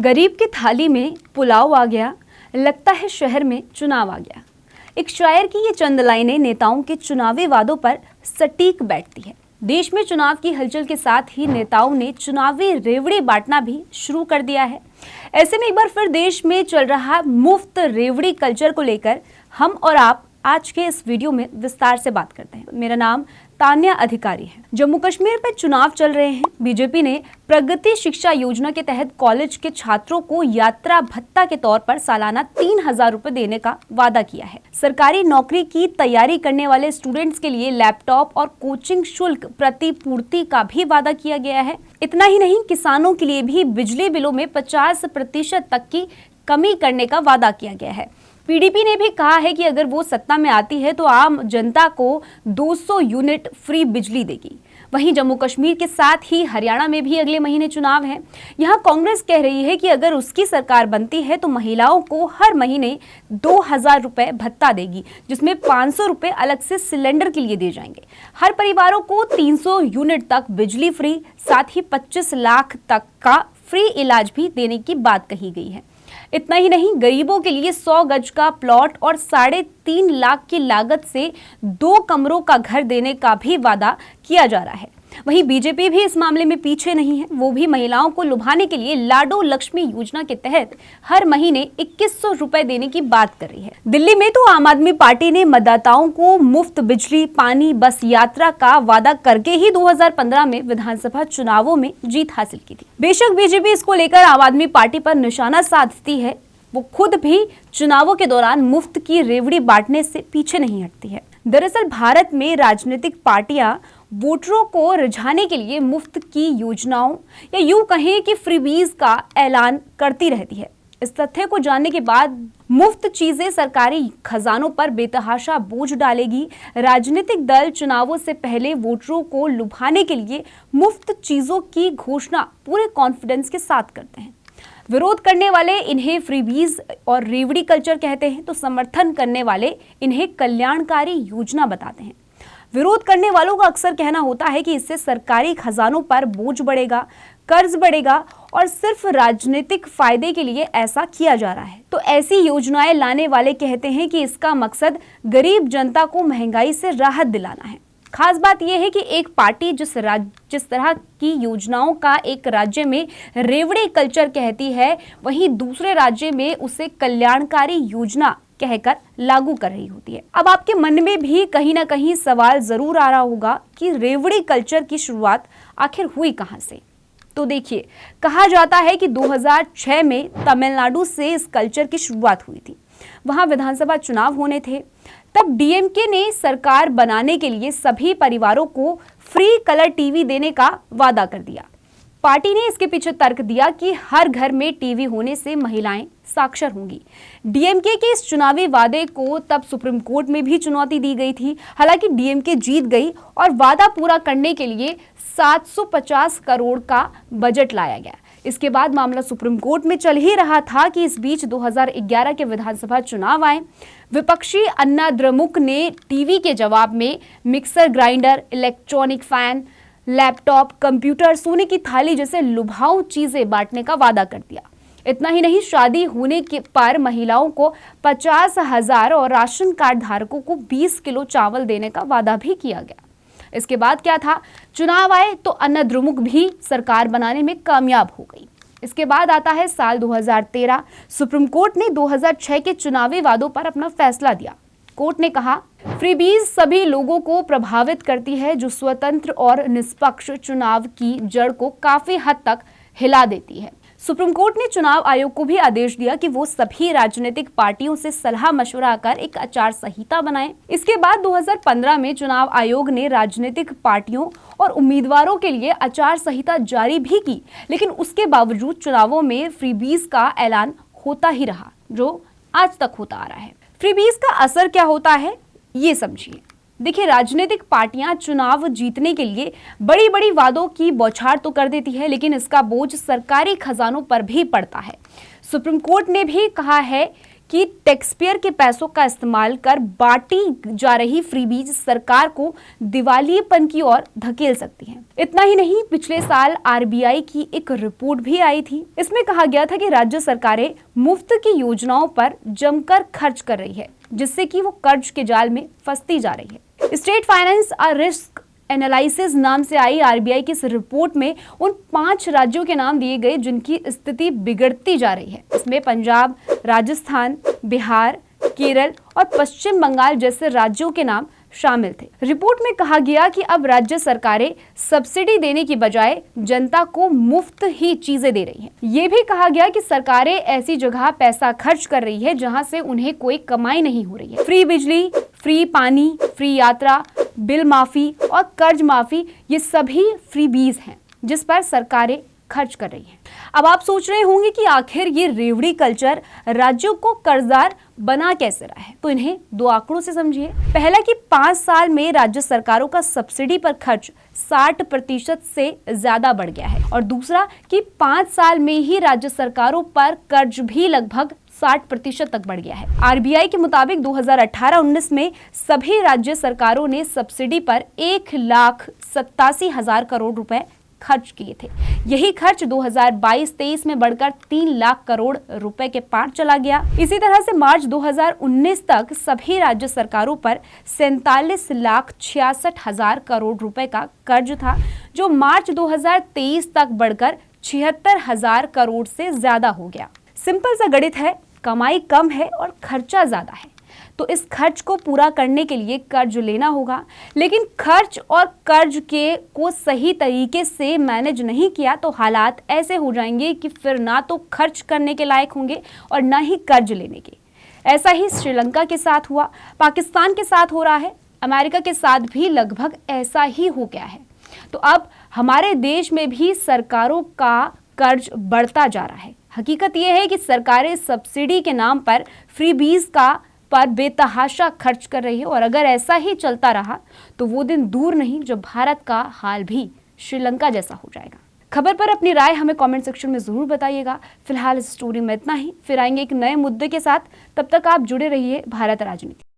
गरीब की थाली में पुलाव आ गया, लगता है शहर में चुनाव आ गया। एक शायर की ये चंद लाइनें नेताओं के चुनावी वादों पर सटीक बैठती है। देश में चुनाव की हलचल के साथ ही नेताओं ने चुनावी रेवड़ी बांटना भी शुरू कर दिया है। ऐसे में एक बार फिर देश में चल रहा मुफ्त रेवड़ी कल्चर को लेकर हम और आप आज के इस वीडियो में विस्तार से बात करते हैं। मेरा नाम तान्या अधिकारी है। जम्मू कश्मीर में चुनाव चल रहे हैं। बीजेपी ने प्रगति शिक्षा योजना के तहत कॉलेज के छात्रों को यात्रा भत्ता के तौर पर सालाना 3,000 रुपए देने का वादा किया है। सरकारी नौकरी की तैयारी करने वाले स्टूडेंट्स के लिए लैपटॉप और कोचिंग शुल्क प्रतिपूर्ति का भी वादा किया गया है। इतना ही नहीं, किसानों के लिए भी बिजली बिलों में 50% तक की कमी करने का वादा किया गया है। पीडीपी ने भी कहा है कि अगर वो सत्ता में आती है तो आम जनता को 200 यूनिट फ्री बिजली देगी। वहीं जम्मू कश्मीर के साथ ही हरियाणा में भी अगले महीने चुनाव है। यहां कांग्रेस कह रही है कि अगर उसकी सरकार बनती है तो महिलाओं को हर महीने 2,000 रुपए भत्ता देगी, जिसमें 500 रुपए अलग से सिलेंडर के लिए दिए जाएंगे। हर परिवारों को 300 यूनिट तक बिजली फ्री, साथ ही 25 लाख तक का फ्री इलाज भी देने की बात कही गई है। इतना ही नहीं, गरीबों के लिए 100 गज का प्लॉट और 3.5 लाख की लागत से 2 कमरों का घर देने का भी वादा किया जा रहा है। वहीं बीजेपी भी इस मामले में पीछे नहीं है। वो भी महिलाओं को लुभाने के लिए लाडो लक्ष्मी योजना के तहत हर महीने 2,100 रुपए देने की बात कर रही है। दिल्ली में तो आम आदमी पार्टी ने मतदाताओं को मुफ्त बिजली, पानी, बस यात्रा का वादा करके ही 2015 में विधानसभा चुनावों में जीत हासिल की थी। बेशक बीजेपी इसको लेकर आम आदमी पार्टी पर निशाना साधती है, वो खुद भी चुनावों के दौरान मुफ्त की रेवड़ी बांटने से पीछे नहीं हटती है। दरअसल भारत में राजनीतिक पार्टियां वोटरों को रिझाने के लिए मुफ्त की योजनाओं या यूं कहें कि फ्रीबीज का ऐलान करती रहती है। इस तथ्य को जानने के बाद मुफ्त चीजें सरकारी खजानों पर बेतहाशा बोझ डालेगी। राजनीतिक दल चुनावों से पहले वोटरों को लुभाने के लिए मुफ्त चीजों की घोषणा पूरे कॉन्फिडेंस के साथ करते हैं। विरोध करने वाले इन्हें फ्रीबीज और रेवड़ी कल्चर कहते हैं, तो समर्थन करने वाले इन्हें कल्याणकारी योजना बताते हैं। विरोध करने वालों का अक्सर कहना होता है कि इससे सरकारी खजानों पर बोझ बढ़ेगा, कर्ज बढ़ेगा और सिर्फ राजनीतिक फायदे के लिए ऐसा किया जा रहा है। तो ऐसी योजनाएं लाने वाले कहते हैं कि इसका मकसद गरीब जनता को महंगाई से राहत दिलाना है। खास बात यह है कि एक पार्टी जिस तरह की योजनाओं का एक राज्य में रेवड़ी कल्चर कहती है, वहीं दूसरे राज्य में उसे कल्याणकारी योजना कहकर लागू कर रही होती है। अब आपके मन में भी कहीं ना कहीं सवाल जरूर आ रहा होगा कि रेवड़ी कल्चर की शुरुआत आखिर हुई कहां से। तो देखिए, कहा जाता है कि 2006 में तमिलनाडु से इस कल्चर की शुरुआत हुई थी। वहां विधानसभा चुनाव होने थे। तब डीएमके ने सरकार बनाने के लिए सभी परिवारों को फ्री कलर टीवी देने का वादा कर दिया। पार्टी ने इसके पीछे तर्क दिया कि हर घर में टीवी होने से महिलाएं साक्षर होंगी। डीएमके के इस चुनावी वादे को तब सुप्रीम कोर्ट में भी चुनौती दी गई थी। हालांकि डीएमके जीत गई और वादा पूरा करने के लिए 750 करोड़ का बजट लाया गया। इसके बाद मामला सुप्रीम कोर्ट में चल ही रहा था कि इस बीच 2011 के विधानसभा चुनाव आए। विपक्षी अन्ना द्रमुक ने टीवी के जवाब में mixer grinder, electronic fan, laptop, computer, सोने की थाली जैसे लुभाऊ चीजें बांटने का वादा कर दिया। इतना ही नहीं, शादी होने के पर महिलाओं को 50,000 और राशन कार्ड धारकों को 20 किलो चावल देने का वादा भी किया गया। इसके बाद क्या था, चुनाव आए तो अन्ना द्रमुक भी सरकार बनाने में कामयाब हो गई। इसके बाद आता है साल 2013। सुप्रीम कोर्ट ने 2006 के चुनावी वादों पर अपना फैसला दिया। कोर्ट ने कहा, फ्रीबीज सभी लोगों को प्रभावित करती है जो स्वतंत्र और निष्पक्ष चुनाव की जड़ को काफी हद तक हिला देती है। सुप्रीम कोर्ट ने चुनाव आयोग को भी आदेश दिया कि वो सभी राजनीतिक पार्टियों से सलाह मशवरा कर एक आचार संहिता बनाए। इसके बाद 2015 में चुनाव आयोग ने राजनीतिक पार्टियों और उम्मीदवारों के लिए आचार संहिता जारी भी की, लेकिन उसके बावजूद चुनावों में फ्रीबीज का ऐलान होता ही रहा, जो आज तक होता आ रहा है। फ्रीबीज का असर क्या होता है, ये समझिए। देखिए, राजनीतिक पार्टियां चुनाव जीतने के लिए बड़ी बड़ी वादों की बौछार तो कर देती है, लेकिन इसका बोझ सरकारी खजानों पर भी पड़ता है। सुप्रीम कोर्ट ने भी कहा है कि टैक्सपेयर के पैसों का इस्तेमाल कर बांटी जा रही फ्रीबीज सरकार को दिवालियेपन की ओर धकेल सकती हैं। इतना ही नहीं, पिछले साल आरबीआई की एक रिपोर्ट भी आई थी। इसमें कहा गया था कि राज्य सरकारें मुफ्त की योजनाओं पर जमकर खर्च कर रही है, जिससे कि वो कर्ज के जाल में फंसती जा रही है। State finance a risk analysis नाम से आई आरबीआई की इस रिपोर्ट में उन 5 राज्यों के नाम दिए गए जिनकी स्थिति बिगड़ती जा रही है। इसमें पंजाब, राजस्थान, बिहार, केरल और पश्चिम बंगाल जैसे राज्यों के नाम शामिल थे। रिपोर्ट में कहा गया कि अब राज्य सरकारें सब्सिडी देने की बजाय जनता को मुफ्त ही चीजें दे रही हैं। ये भी कहा गया कि सरकारें ऐसी जगह पैसा खर्च कर रही है जहां से उन्हें कोई कमाई नहीं हो रही है। फ्री बिजली, फ्री पानी, फ्री यात्रा, बिल माफी और कर्ज माफी, ये सभी फ्रीबीज हैं जिस पर सरकारें खर्च कर रही हैं। अब आप सोच रहे होंगे कि आखिर ये रेवड़ी कल्चर राज्यों को कर्जदार बना कैसे रहा है, तो इन्हें 2 आंकड़ों से समझिए। पहला कि 5 साल में राज्य सरकारों का सब्सिडी पर खर्च 60% से ज्यादा बढ़ गया है, और दूसरा कि 5 साल में ही राज्य सरकारों पर कर्ज भी लगभग 60% तक बढ़ गया है। आरबीआई के मुताबिक 2018-19 में सभी राज्य सरकारों ने सब्सिडी पर 1,87,000 करोड़ रुपए खर्च किए थे। यही खर्च 2022-23 में बढ़कर 3 लाख करोड़ रुपए के पार चला गया। इसी तरह से मार्च 2019 तक सभी राज्य सरकारों पर 47,66,000 करोड़ रुपए का कर्ज था, जो मार्च 2023 तक बढ़कर 76,000 करोड़ से ज्यादा हो गया। सिंपल सा गणित है, कमाई कम है और खर्चा ज्यादा है, तो इस खर्च को पूरा करने के लिए कर्ज लेना होगा। लेकिन खर्च और कर्ज को सही तरीके से मैनेज नहीं किया तो हालात ऐसे हो जाएंगे कि फिर ना तो खर्च करने के लायक होंगे और ना ही कर्ज लेने के। ऐसा ही श्रीलंका के साथ हुआ, पाकिस्तान के साथ हो रहा है, अमेरिका के साथ भी लगभग ऐसा ही हो गया है। तो अब हमारे देश में भी सरकारों का कर्ज बढ़ता जा रहा है। हकीकत यह है कि सरकारें सब्सिडी के नाम पर फ्रीबीज पर बेतहाशा खर्च कर रही है, और अगर ऐसा ही चलता रहा तो वो दिन दूर नहीं जब भारत का हाल भी श्रीलंका जैसा हो जाएगा। खबर पर अपनी राय हमें कमेंट सेक्शन में जरूर बताइएगा। फिलहाल इस स्टोरी में इतना ही, फिर आएंगे एक नए मुद्दे के साथ। तब तक आप जुड़े रहिए भारत राजनीति।